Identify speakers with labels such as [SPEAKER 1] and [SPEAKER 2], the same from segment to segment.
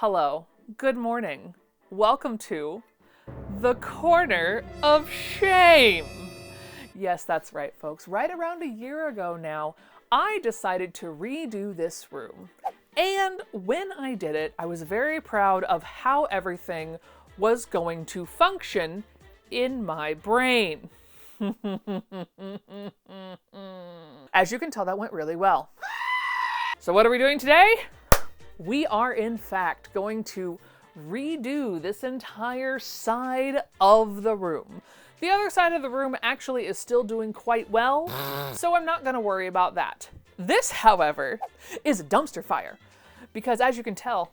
[SPEAKER 1] Hello, good morning. Welcome to the Corner of Shame. Yes, that's right, folks. Right around a year ago now, I decided to redo this room. And when I did it, I was very proud of how everything was going to function in my brain. As you can tell, that went really well. So what are we doing today? We are in fact going to redo this entire side of the room. The other side of the room actually is still doing quite well, so I'm not gonna worry about that. This, however, is a dumpster fire, because as you can tell,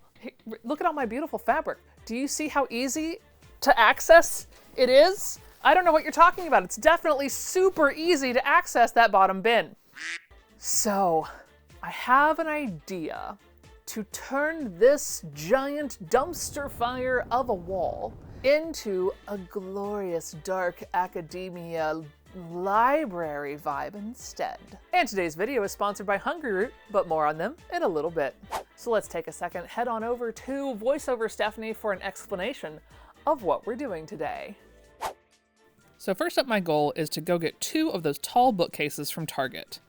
[SPEAKER 1] look at all my beautiful fabric. Do you see how easy to access it is? I don't know what you're talking about. It's definitely super easy to access that bottom bin. So, I have an idea to turn this giant dumpster fire of a wall into a glorious Dark Academia library vibe instead. And today's video is sponsored by Hungry Root, but more on them in a little bit. So let's take a second, head on over to VoiceOver Stephanie for an explanation of what we're doing today.
[SPEAKER 2] So first up, my goal is to go get 2 of those tall bookcases from Target.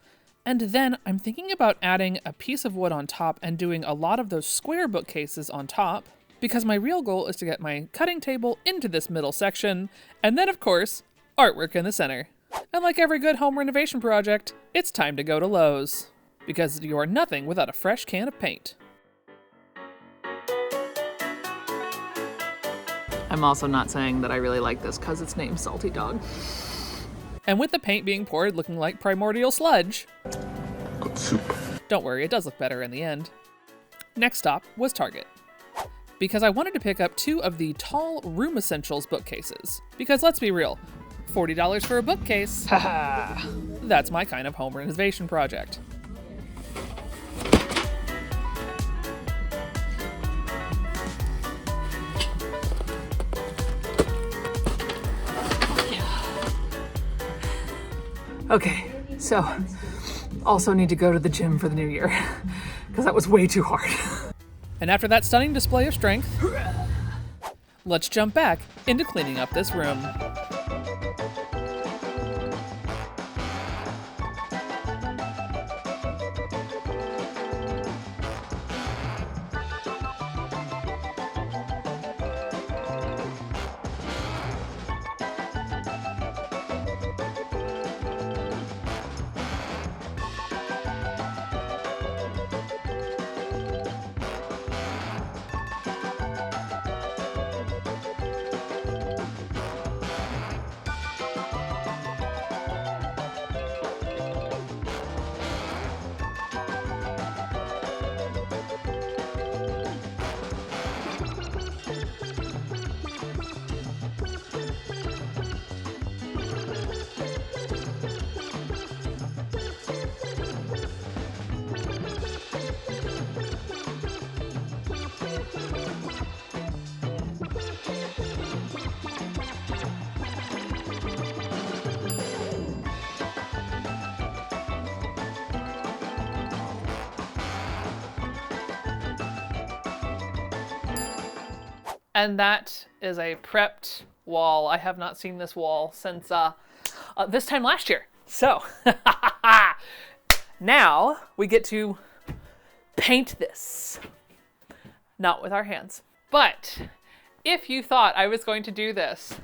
[SPEAKER 2] And then I'm thinking about adding a piece of wood on top and doing a lot of those square bookcases on top, because my real goal is to get my cutting table into this middle section, and then of course, artwork in the center. And like every good home renovation project, it's time to go to Lowe's, because you are nothing without a fresh can of paint.
[SPEAKER 1] I'm also not saying that I really like this because it's named Salty Dog.
[SPEAKER 2] And with the paint being poured looking like primordial sludge,
[SPEAKER 3] good soup.
[SPEAKER 2] Don't worry, it does look better in the end. Next stop was Target, because I wanted to pick up 2 of the tall room essentials bookcases. Because let's be real, $40 for a bookcase, haha, that's my kind of home renovation project.
[SPEAKER 1] Okay, so also need to go to the gym for the new year because that was way too hard.
[SPEAKER 2] And after that stunning display of strength, let's jump back into cleaning up this room.
[SPEAKER 1] And that is a prepped wall. I have not seen this wall since this time last year. So now we get to paint this. Not with our hands. But if you thought I was going to do this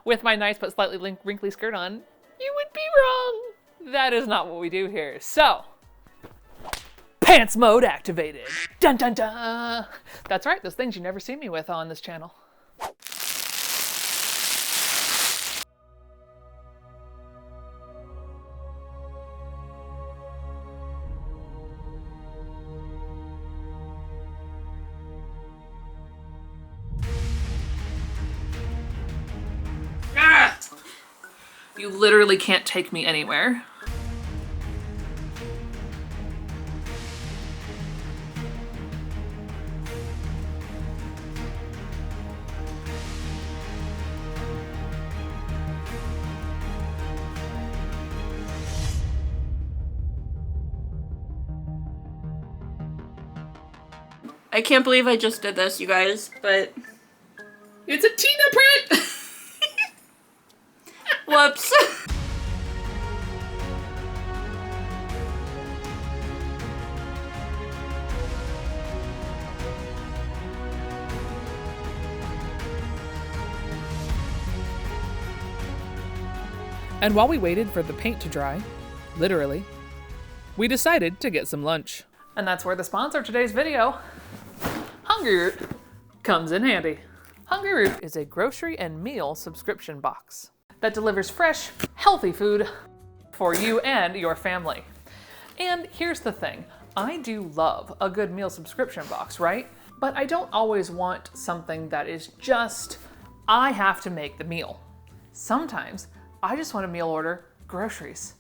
[SPEAKER 1] with my nice but slightly wrinkly skirt on, you would be wrong. That is not what we do here. So, pants mode activated. Dun dun dun. That's right, those things you never see me with on this channel. Ah! You literally can't take me anywhere.
[SPEAKER 3] I can't believe I just did this, you guys, but
[SPEAKER 2] It's a Tina print!
[SPEAKER 3] whoops.
[SPEAKER 2] And while we waited for the paint to dry, literally, we decided to get some lunch.
[SPEAKER 1] And that's where the sponsor of today's video, Hungry Root, comes in handy. Hungry Root is a grocery and meal subscription box that delivers fresh, healthy food for you and your family. And here's the thing, I do love a good meal subscription box, right? But I don't always want something that is just, I have to make the meal. Sometimes I just want to meal order groceries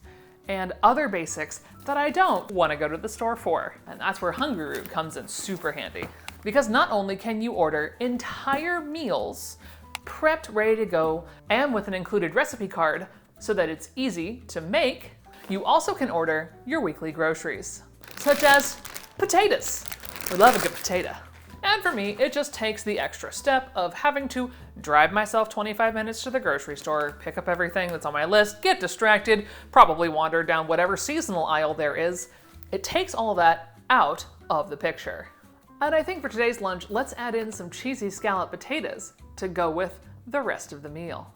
[SPEAKER 1] and other basics that I don't want to go to the store for. And that's where Hungry Root comes in super handy. Because not only can you order entire meals prepped, ready to go, and with an included recipe card so that it's easy to make, you also can order your weekly groceries, such as potatoes. We love a good potato. And for me, it just takes the extra step of having to drive myself 25 minutes to the grocery store, pick up everything that's on my list, get distracted, probably wander down whatever seasonal aisle there is. It takes all that out of the picture. And I think for today's lunch, let's add in some cheesy scallop potatoes to go with the rest of the meal.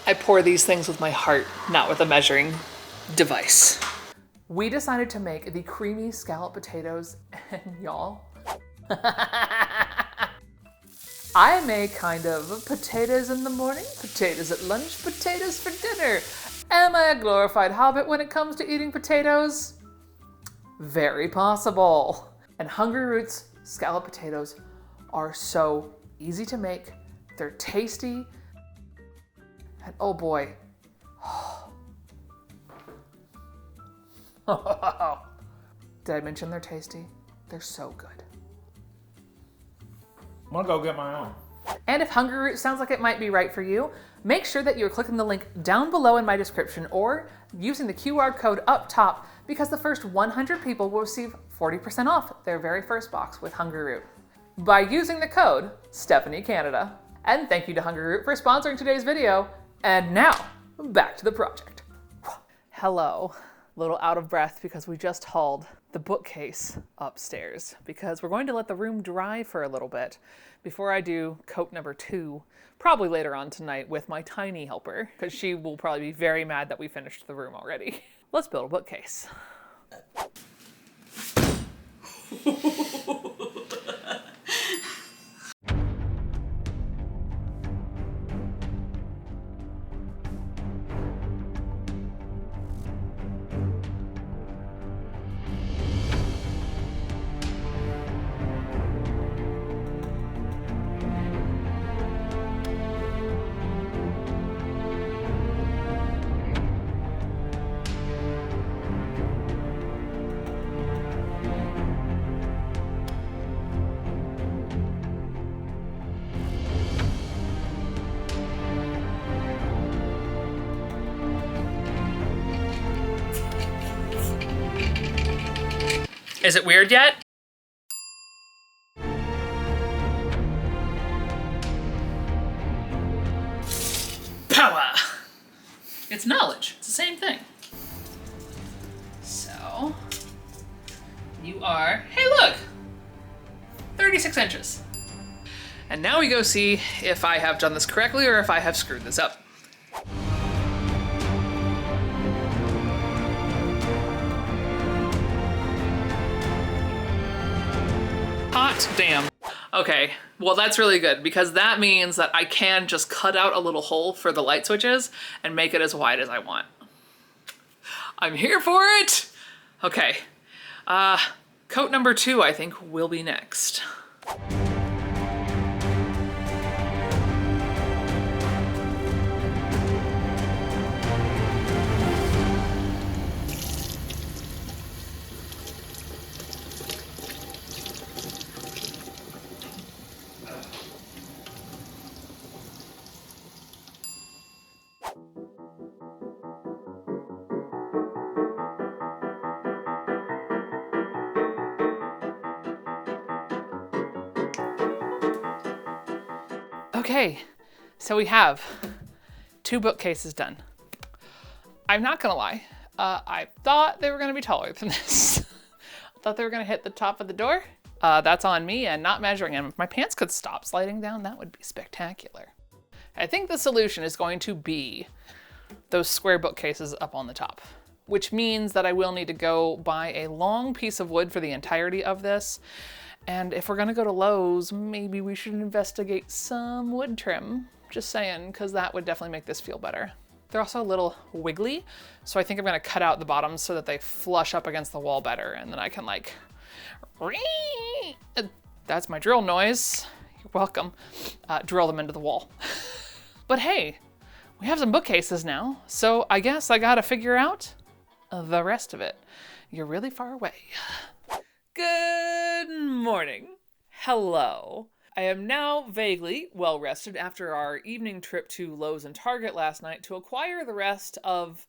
[SPEAKER 1] I pour these things with my heart, not with a measuring device. We decided to make the creamy scallop potatoes, and y'all, I make kind of potatoes in the morning, potatoes at lunch, potatoes for dinner. Am I a glorified hobbit when it comes to eating potatoes? Very possible. And Hungry Root's scallop potatoes are so easy to make, they're tasty, and oh boy, did I mention they're tasty? They're so good.
[SPEAKER 4] I'm gonna go get my own.
[SPEAKER 1] And if Hungry Root sounds like it might be right for you, make sure that you're clicking the link down below in my description or using the QR code up top, because the first 100 people will receive 40% off their very first box with Hungry Root by using the code Stephanie Canada. And thank you to Hungry Root for sponsoring today's video. And now, back to the project. Hello. A little out of breath because we just hauled the bookcase upstairs because we're going to let the room dry for a little bit before I do coat number 2, probably later on tonight with my tiny helper, because she will probably be very mad that we finished the room already. Let's build a bookcase. Is it weird yet? Power! It's knowledge. It's the same thing. So, you are, hey look! 36 inches. And now we go see if I have done this correctly or if I have screwed this up. Hot damn. Okay, well that's really good because that means that I can just cut out a little hole for the light switches and make it as wide as I want. I'm here for it! Okay, coat number 2 I think will be next.
[SPEAKER 2] Okay, so we have 2 bookcases done. I'm not gonna lie, I thought they were gonna be taller than this. I thought they were gonna hit the top of the door. That's on me and not measuring them. If my pants could stop sliding down, that would be spectacular. I think the solution is going to be those square bookcases up on the top, which means that I will need to go buy a long piece of wood for the entirety of this. And if we're gonna go to Lowe's, maybe we should investigate some wood trim. Just saying, because that would definitely make this feel better. They're also a little wiggly, so I think I'm gonna cut out the bottoms so that they flush up against the wall better, and then I can like, that's my drill noise. You're welcome. Drill them into the wall. But hey, we have some bookcases now, so I guess I gotta figure out the rest of it. You're really far away. Good morning. Hello. I am now vaguely well rested after our evening trip to Lowe's and Target last night to acquire the rest of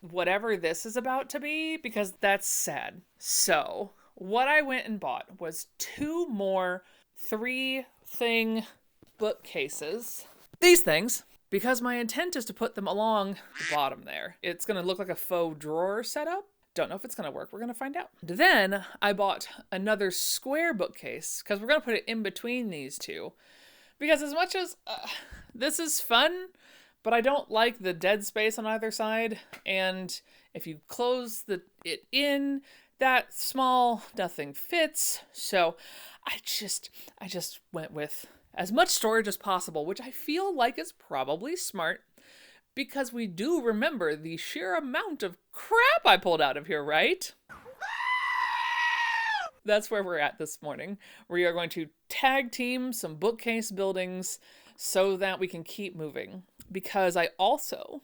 [SPEAKER 2] whatever this is about to be, because that's sad. So what I went and bought was 2 more 3-thing bookcases. These things, because my intent is to put them along the bottom there. It's gonna look like a faux drawer setup. Don't know if it's gonna work. We're gonna find out. Then I bought another square bookcase because we're gonna put it in between these 2. Because as much as this is fun, but I don't like the dead space on either side. And if you close it in that small, nothing fits. So I just went with as much storage as possible, which I feel like is probably smart. Because we do remember the sheer amount of crap I pulled out of here, right? That's where we're at this morning. We are going to tag team some bookcase buildings so that we can keep moving. Because I also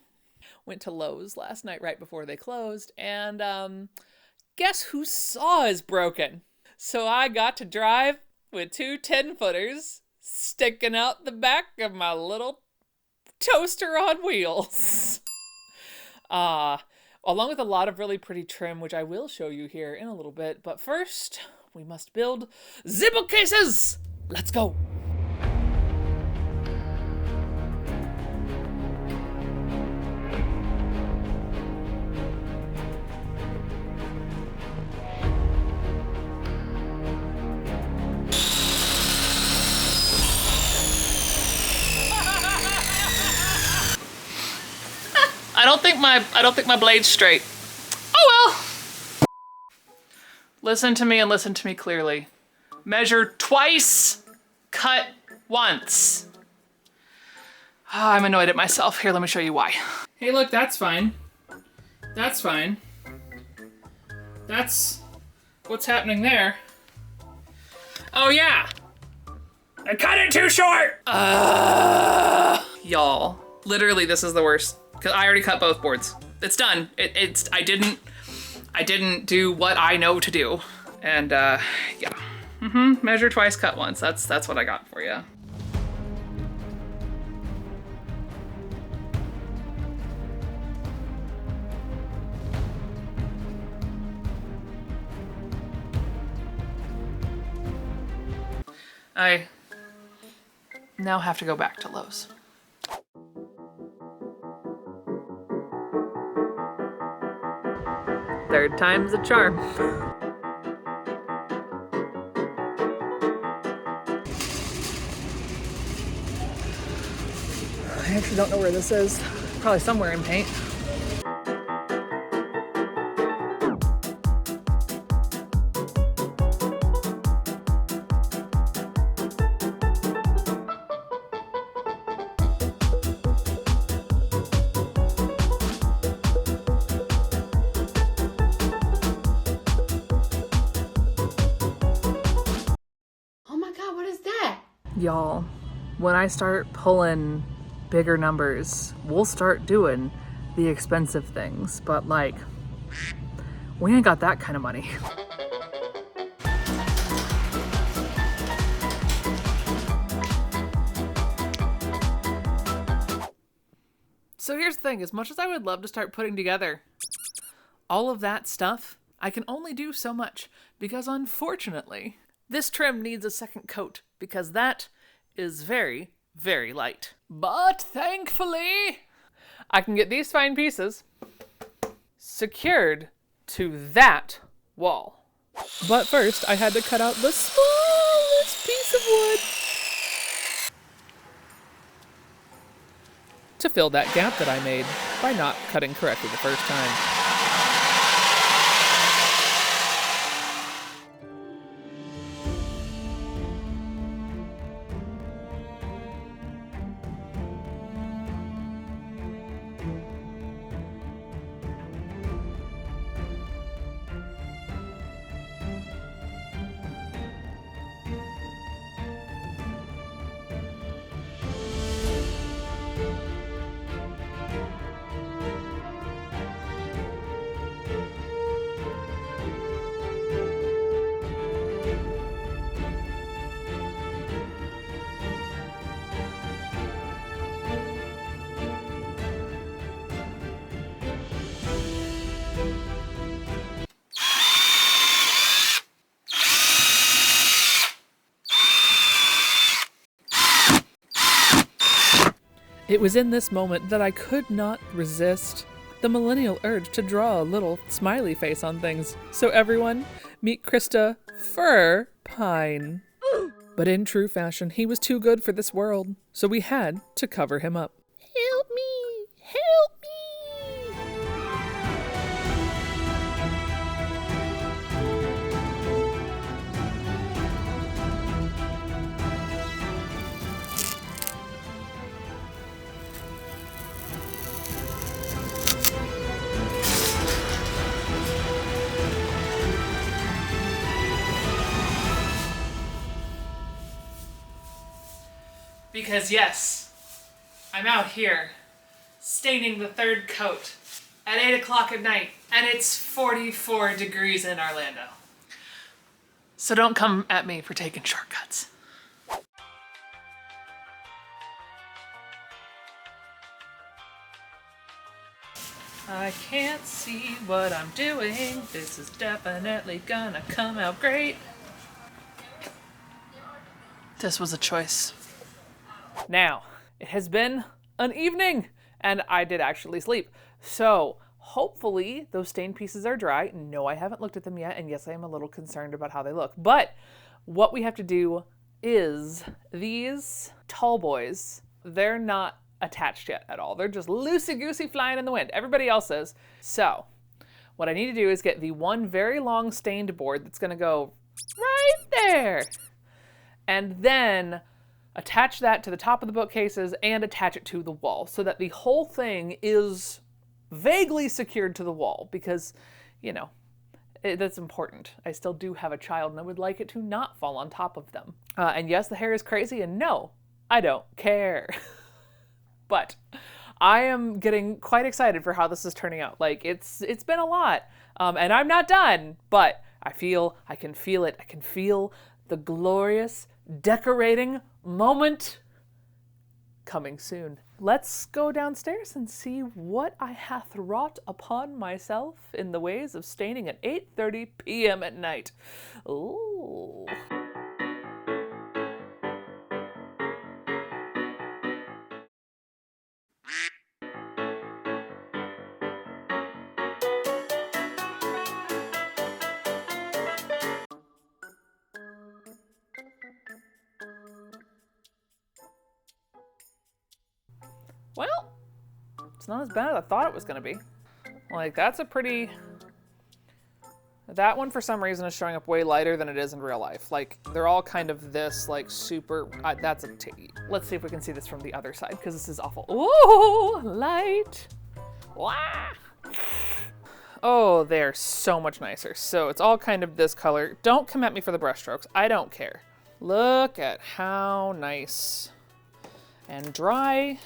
[SPEAKER 2] went to Lowe's last night right before they closed, and guess whose saw is broken? So I got to drive with 2 10-footers sticking out the back of my little toaster on wheels. Along with a lot of really pretty trim, which I will show you here in a little bit. But first, we must build the bookcases. Let's go. I don't think my blade's straight. Oh well. Listen to me and listen to me clearly. Measure twice, cut once. I'm annoyed at myself. Here, let me show you why. Hey, look, that's fine. That's fine. That's what's happening there. Oh yeah. I cut it too short. Y'all, literally this is the worst. Cause I already cut both boards. It's done. I didn't do what I know to do. And yeah. Measure twice, cut once. That's what I got for you. I now have to go back to Lowe's. Third time's a charm. I actually don't know where this is. Probably somewhere in paint. Y'all, when I start pulling bigger numbers, we'll start doing the expensive things, but like, we ain't got that kind of money. So here's the thing, as much as I would love to start putting together all of that stuff, I can only do so much because unfortunately, this trim needs a second coat because that
[SPEAKER 1] is very, very light. But thankfully, I can get these fine pieces secured to that wall.
[SPEAKER 2] But first, I had to cut out the smallest piece of wood to fill that gap that I made by not cutting correctly the first time. It was in this moment that I could not resist the millennial urge to draw a little smiley face on things. So everyone, meet Krista Fur Pine. But in true fashion, he was too good for this world, so we had to cover him up. Help me! Help me!
[SPEAKER 1] Because yes, I'm out here staining the third coat at 8 o'clock at night, and it's 44 degrees in Orlando. So don't come at me for taking shortcuts. I can't see what I'm doing. This is definitely gonna come out great. This was a choice. Now, it has been an evening, and I did actually sleep. So, hopefully, those stained pieces are dry. No, I haven't looked at them yet, and yes, I am a little concerned about how they look. But what we have to do is these tall boys, they're not attached yet at all. They're just loosey-goosey flying in the wind. Everybody else is. So, what I need to do is get the one very long stained board that's going to go right there. And then attach that to the top of the bookcases and attach it to the wall so that the whole thing is vaguely secured to the wall because, you know, that's important. I still do have a child and I would like it to not fall on top of them. And yes, the hair is crazy, and no, I don't care. But I am getting quite excited for how this is turning out. Like, it's been a lot, and I'm not done, but I can feel it. I can feel the glorious decorating moment coming soon. Let's go downstairs and see what I hath wrought upon myself in the ways of staining at 8:30 p.m. at night. Ooh. Well, it's not as bad as I thought it was going to be. Like, that's a pretty... That one, for some reason, is showing up way lighter than it is in real life. Like, they're all kind of this, like, super... that's a let's see if we can see this from the other side, because this is awful. Ooh, light! Wah! Oh, they're so much nicer. So it's all kind of this color. Don't come at me for the brush strokes. I don't care. Look at how nice and dry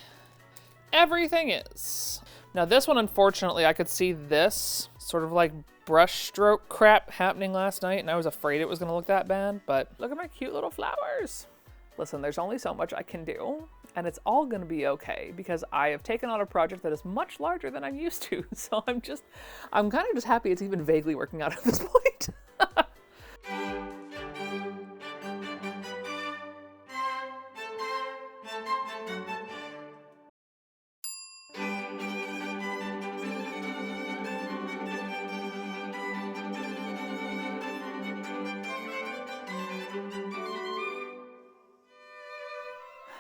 [SPEAKER 1] everything is. Now this one, unfortunately, I could see this sort of like brush stroke crap happening last night, and I was afraid it was going to look that bad, but look at my cute little flowers. Listen, there's only so much I can do, and it's all going to be okay because I have taken on a project that is much larger than I'm used to, so I'm kind of just happy it's even vaguely working out at this point.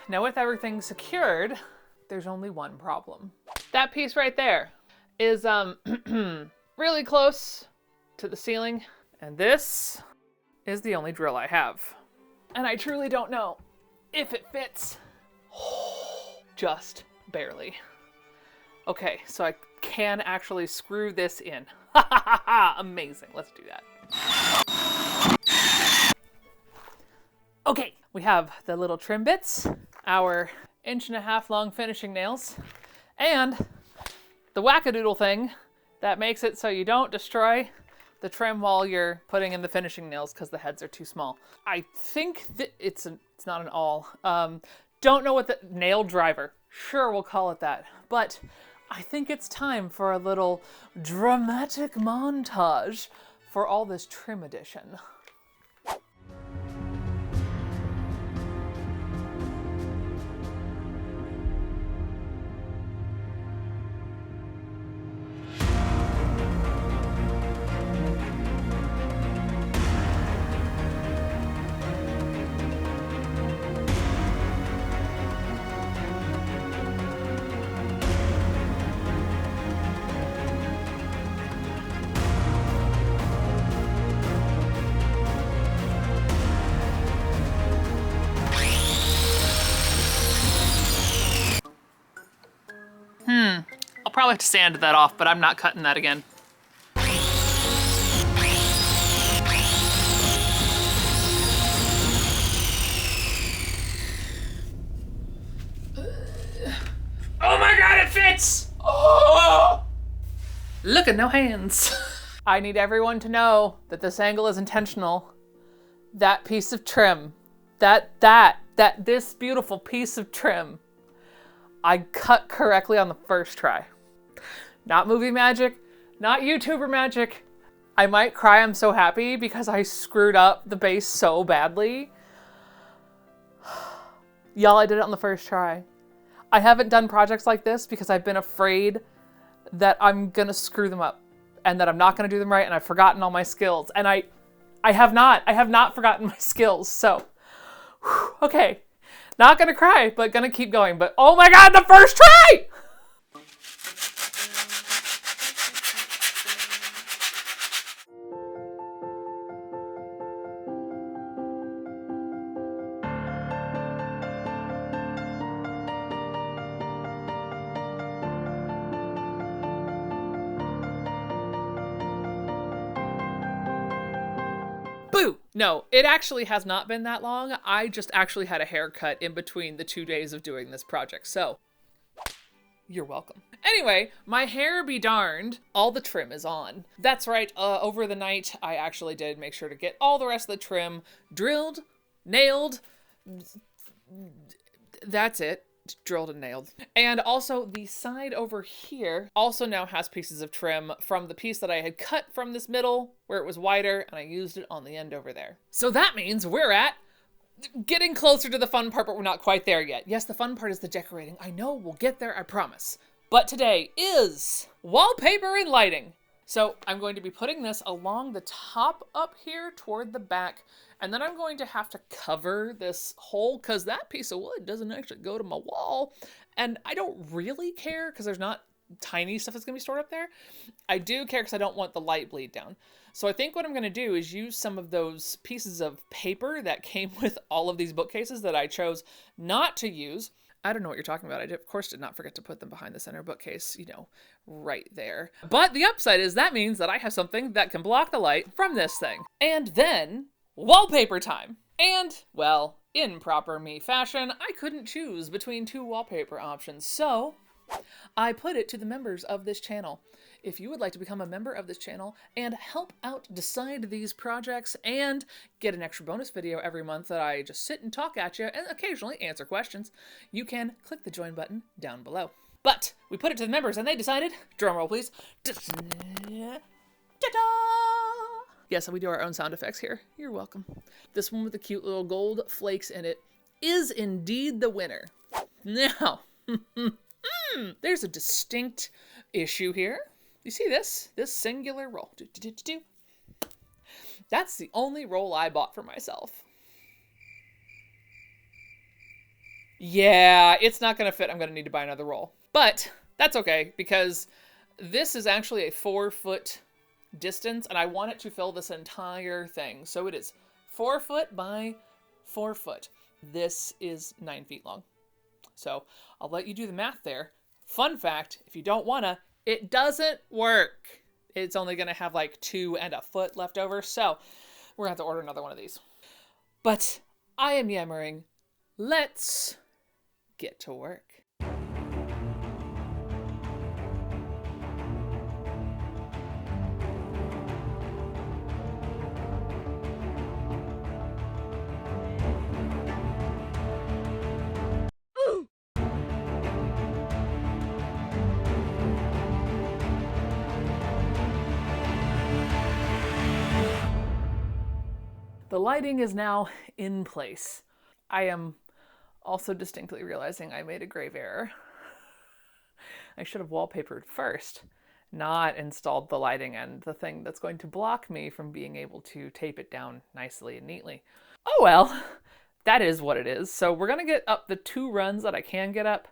[SPEAKER 1] Now with everything secured, there's only one problem. That piece right there is really close to the ceiling, and this is the only drill I have. And I truly don't know if it fits. Just barely. Okay, so I can actually screw this in. Ha ha ha ha! Amazing, let's do that. Okay, we have the little trim bits, our 1.5 long finishing nails, and the wackadoodle thing that makes it so you don't destroy the trim while you're putting in the finishing nails because the heads are too small. I think that it's not an awl. Don't know what the nail driver. Sure, we'll call it that. But I think it's time for a little dramatic montage for all this trim addition. I'll probably have to sand that off, but I'm not cutting that again. Oh my god, it fits! Oh! Look at no hands. I need everyone to know that this angle is intentional. That piece of trim, this beautiful piece of trim, I cut correctly on the first try. Not movie magic, not YouTuber magic. I might cry, I'm so happy because I screwed up the base so badly. Y'all, I did it on the first try. I haven't done projects like this because I've been afraid that I'm gonna screw them up and that I'm not gonna do them right, and I've forgotten all my skills. And I have not forgotten my skills, so, okay. Not gonna cry, but gonna keep going. But oh my god, the first try! Boo! No, it actually has not been that long. I just actually had a haircut in between the 2 days of doing this project, so you're welcome. Anyway, my hair be darned, all the trim is on. That's right, over the night, I actually did make sure to get all the rest of the trim drilled, nailed, that's it. Drilled and nailed. And also the side over here also now has pieces of trim from the piece that I had cut from this middle where it was wider, and I used it on the end over there. So that means we're at getting closer to the fun part, but we're not quite there yet. Yes, the fun part is the decorating. I know, we'll get there, I promise. But today is wallpaper and lighting. So I'm going to be putting this along the top up here toward the back, and then I'm going to have to cover this hole because that piece of wood doesn't actually go to my wall. And I don't really care because there's not tiny stuff that's gonna be stored up there. I do care because I don't want the light bleed down. So I think what I'm gonna do is use some of those pieces of paper that came with all of these bookcases that I chose not to use. I don't know what you're talking about. I of course did not forget to put them behind the center bookcase, you know, right there. But the upside is that means that I have something that can block the light from this thing. And then wallpaper time. And, well, in proper me fashion, I couldn't choose between two wallpaper options, so I put it to the members of this channel. If you would like to become a member of this channel and help out decide these projects and get an extra bonus video every month that I just sit and talk at you and occasionally answer questions, you can click the join button down below. But we put it to the members and they decided, drumroll please, ta-da! Yes, we do our own sound effects here. You're welcome. This one with the cute little gold flakes in it is indeed the winner. Now, there's a distinct issue here. You see this? This singular roll. That's the only roll I bought for myself. Yeah, it's not going to fit. I'm going to need to buy another roll. But that's okay, because this is actually a 4-foot distance, and I want it to fill this entire thing. So it is 4 foot by 4 foot. This is 9 feet long. So I'll let you do the math there. Fun fact, if you don't wanna, it doesn't work. It's only gonna have like 2 and a foot left over. So we're gonna have to order another one of these. But I am yammering. Let's get to work. The lighting is now in place. I am also distinctly realizing I made a grave error. I should have wallpapered first, not installed the lighting and the thing that's going to block me from being able to tape it down nicely and neatly. Oh well, that is what it is. So we're gonna get up the 2 runs that I can get up,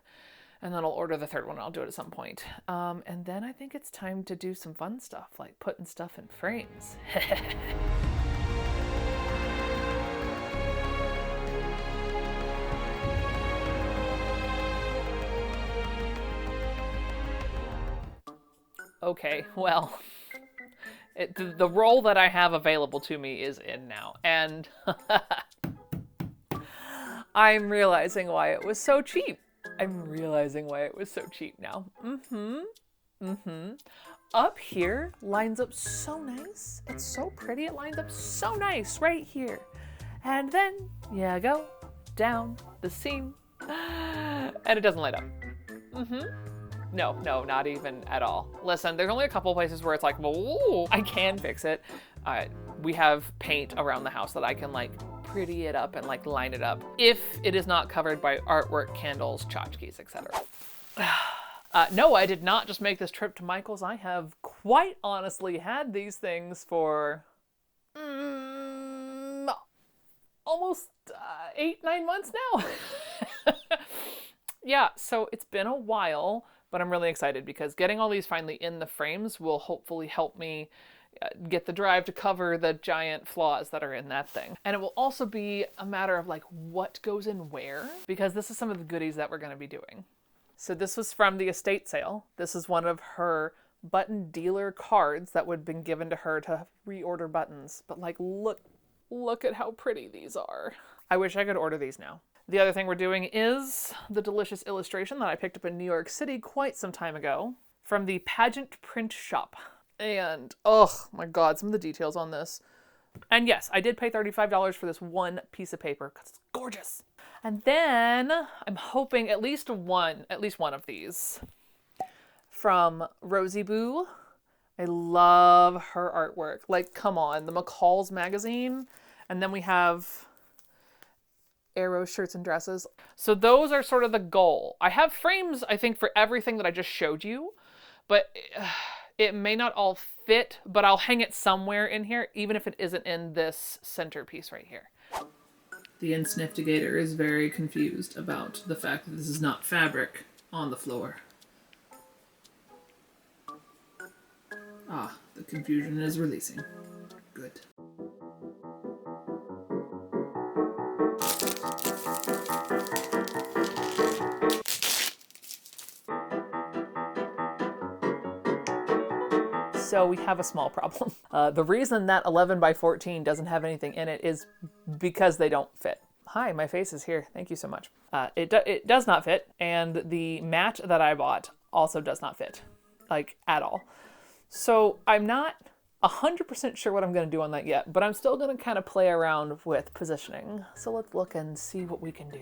[SPEAKER 1] and then I'll order the 3rd one. I'll do it at some point. And then I think it's time to do some fun stuff, like putting stuff in frames. Okay, well, the role that I have available to me is in now, and I'm realizing why it was so cheap. I'm realizing why it was so cheap now. Up here lines up so nice. It's so pretty. It lines up so nice right here. And then you go down the seam, and it doesn't light up. No, not even at all. Listen, there's only a couple places where it's like, whoa, I can fix it. We have paint around the house that I can like pretty it up and like line it up if it is not covered by artwork, candles, tchotchkes, etc. No, I did not just make this trip to Michael's. I have quite honestly had these things for almost 8-9 months now. Yeah, so it's been a while. But I'm really excited because getting all these finally in the frames will hopefully help me get the drive to cover the giant flaws that are in that thing. And it will also be a matter of like what goes in where, because this is some of the goodies that we're going to be doing. So this was from the estate sale. This is one of her button dealer cards that would have been given to her to reorder buttons. But like, look at how pretty these are. I wish I could order these now. The other thing we're doing is the delicious illustration that I picked up in New York City quite some time ago from the Pageant Print Shop. And, oh my God, some of the details on this. And yes, I did pay $35 for this one piece of paper because it's gorgeous. And then I'm hoping at least one of these from Rosie Boo. I love her artwork. Like, come on, the McCall's magazine. And then we have Arrow shirts and dresses. So those are sort of the goal. I have frames, I think, for everything that I just showed you, but it may not all fit, but I'll hang it somewhere in here, even if it isn't in this centerpiece right here.
[SPEAKER 2] The Insniftigator is very confused about the fact that this is not fabric on the floor. Ah, the confusion is releasing. Good.
[SPEAKER 1] So we have a small problem. The reason that 11 by 14 doesn't have anything in it is because they don't fit. Hi, my face is here. Thank you so much. It does not fit, and the mat that I bought also does not fit, like, at all. So I'm not 100% sure what I'm going to do on that yet, but I'm still going to kind of play around with positioning. So let's look and see what we can do.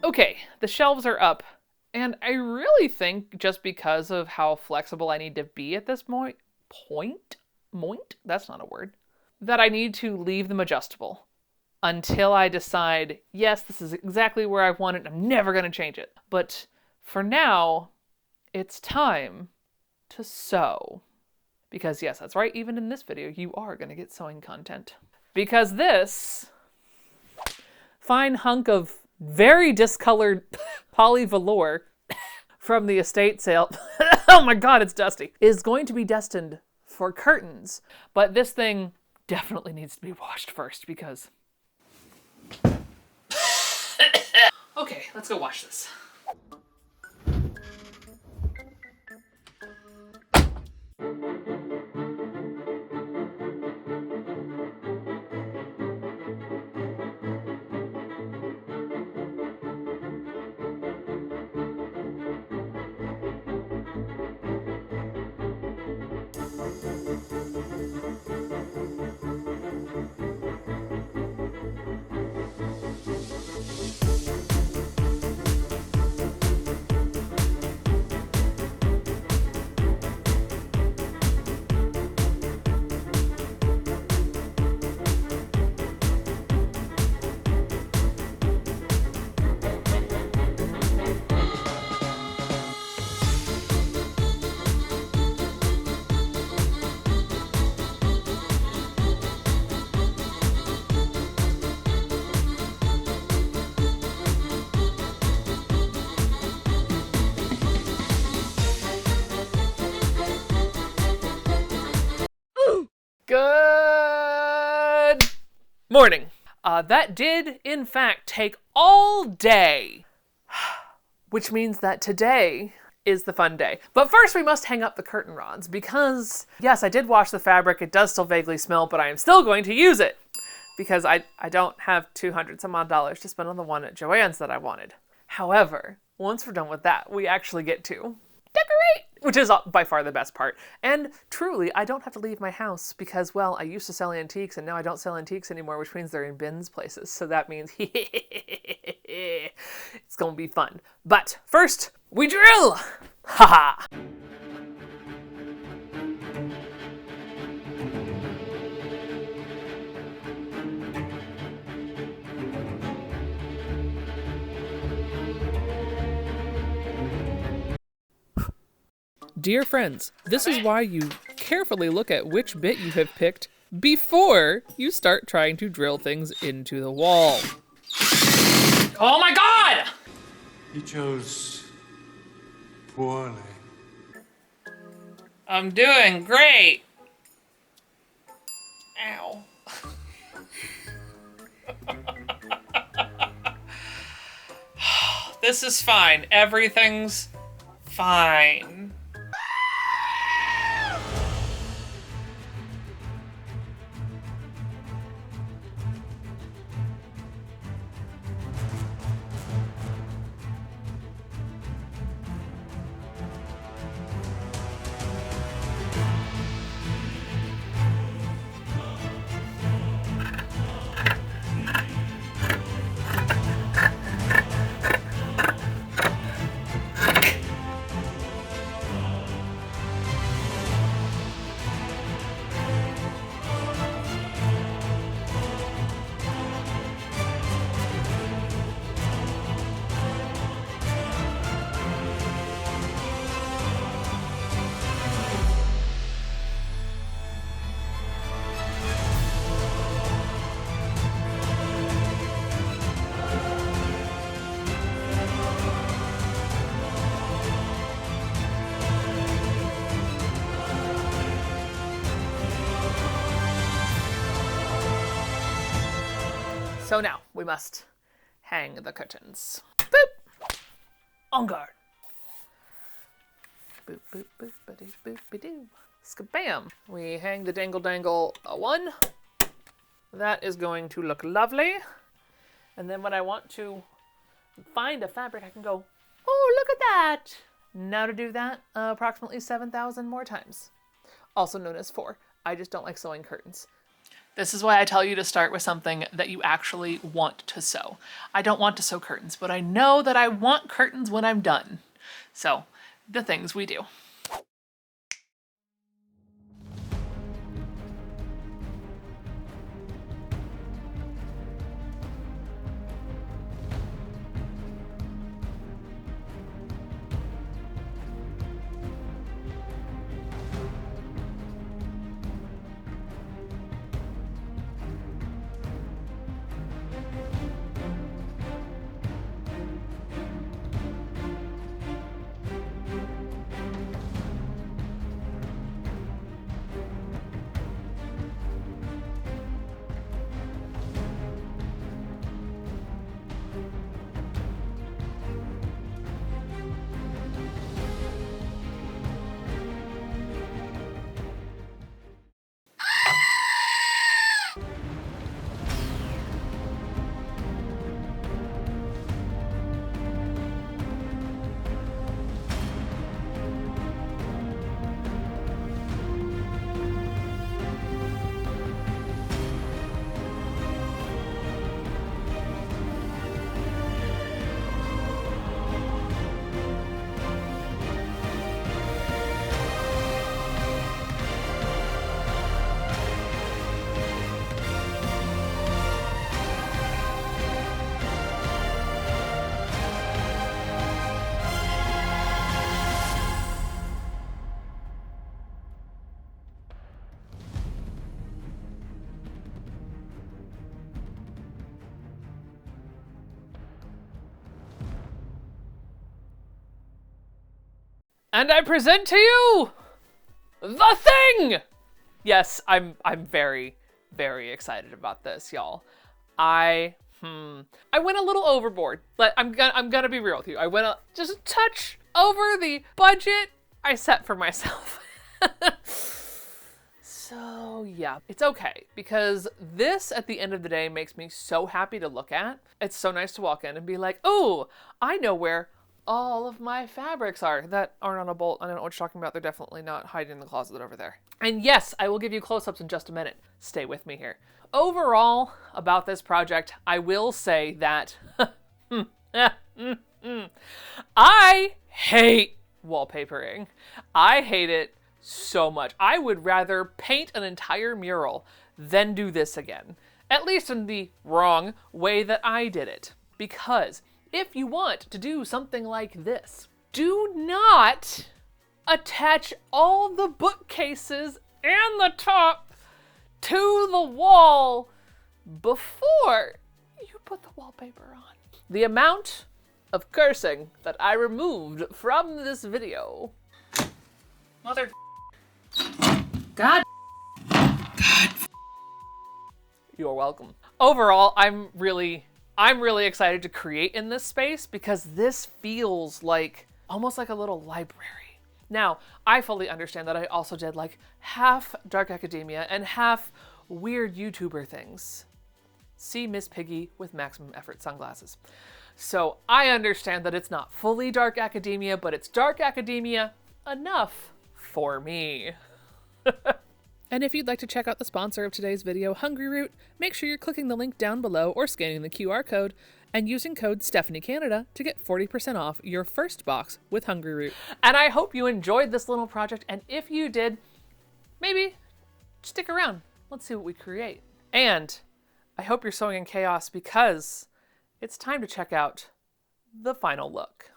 [SPEAKER 1] Okay, the shelves are up, and I really think just because of how flexible I need to be at this point, that's not a word, that I need to leave them adjustable until I decide, yes, this is exactly where I want it, I'm never going to change it. But for now, it's time to sew. Because yes, that's right, even in this video, you are gonna get sewing content. Because this fine hunk of very discolored poly velour from the estate sale, oh my God, it's dusty, is going to be destined for curtains. But this thing definitely needs to be washed first because... Okay, let's go wash this. Good morning. That did, in fact, take all day, which means that today is the fun day. But first we must hang up the curtain rods because, yes, I did wash the fabric. It does still vaguely smell, but I am still going to use it because I don't have $200 some odd to spend on the one at Joann's that I wanted. However, once we're done with that, we actually get to decorate, which is by far the best part. And truly, I don't have to leave my house because, well, I used to sell antiques and now I don't sell antiques anymore, which means they're in bins places. So that means it's gonna be fun. But first, we drill! Haha!
[SPEAKER 2] Dear friends, this is why you carefully look at which bit you have picked before you start trying to drill things into the wall.
[SPEAKER 1] Oh my God!
[SPEAKER 4] He chose poorly.
[SPEAKER 2] I'm doing great. Ow. This is fine. Everything's fine.
[SPEAKER 1] So now we must hang the curtains. Boop! On guard. Boop, boop, boop, ba-doo, boop, ba-doo. Skabam! We hang the dangle dangle a one. That is going to look lovely. And then when I want to find a fabric, I can go, oh, look at that! Now to do that approximately 7,000 more times. Also known as 4. I just don't like sewing curtains. This is why I tell you to start with something that you actually want to sew. I don't want to sew curtains, but I know that I want curtains when I'm done. So, the things we do. And I present to you the thing. Yes, I'm very, very excited about this, y'all. I went a little overboard. I'm gonna be real with you. I went just a touch over the budget I set for myself. So yeah, it's okay, because this at the end of the day makes me so happy to look at. It's so nice to walk in and be like, oh, I know where all of my fabrics are that aren't on a bolt. I don't know what you're talking about. They're definitely not hiding in the closet over there. And yes, I will give you close-ups in just a minute. Stay with me here. Overall, about this project, I will say that I hate wallpapering. I hate it so much. I would rather paint an entire mural than do this again. At least in the wrong way that I did it. Because if you want to do something like this, do not attach all the bookcases and the top to the wall before you put the wallpaper on. The amount of cursing that I removed from this video.
[SPEAKER 3] Mother. God.
[SPEAKER 1] You're welcome. Overall, I'm really excited to create in this space because this feels like almost like a little library. Now, I fully understand that I also did like half Dark Academia and half weird YouTuber things. See Miss Piggy with maximum effort sunglasses. So I understand that it's not fully Dark Academia, but it's Dark Academia enough for me.
[SPEAKER 2] And if you'd like to check out the sponsor of today's video, Hungry Root, make sure you're clicking the link down below or scanning the QR code and using code StephanieCanada to get 40% off your first box with Hungry Root.
[SPEAKER 1] And I hope you enjoyed this little project, and if you did, maybe stick around. Let's see what we create. And I hope you're sewing in chaos because it's time to check out the final look.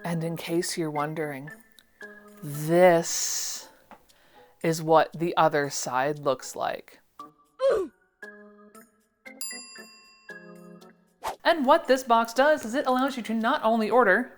[SPEAKER 1] And in case you're wondering, this is what the other side looks like. And what this box does is it allows you to not only order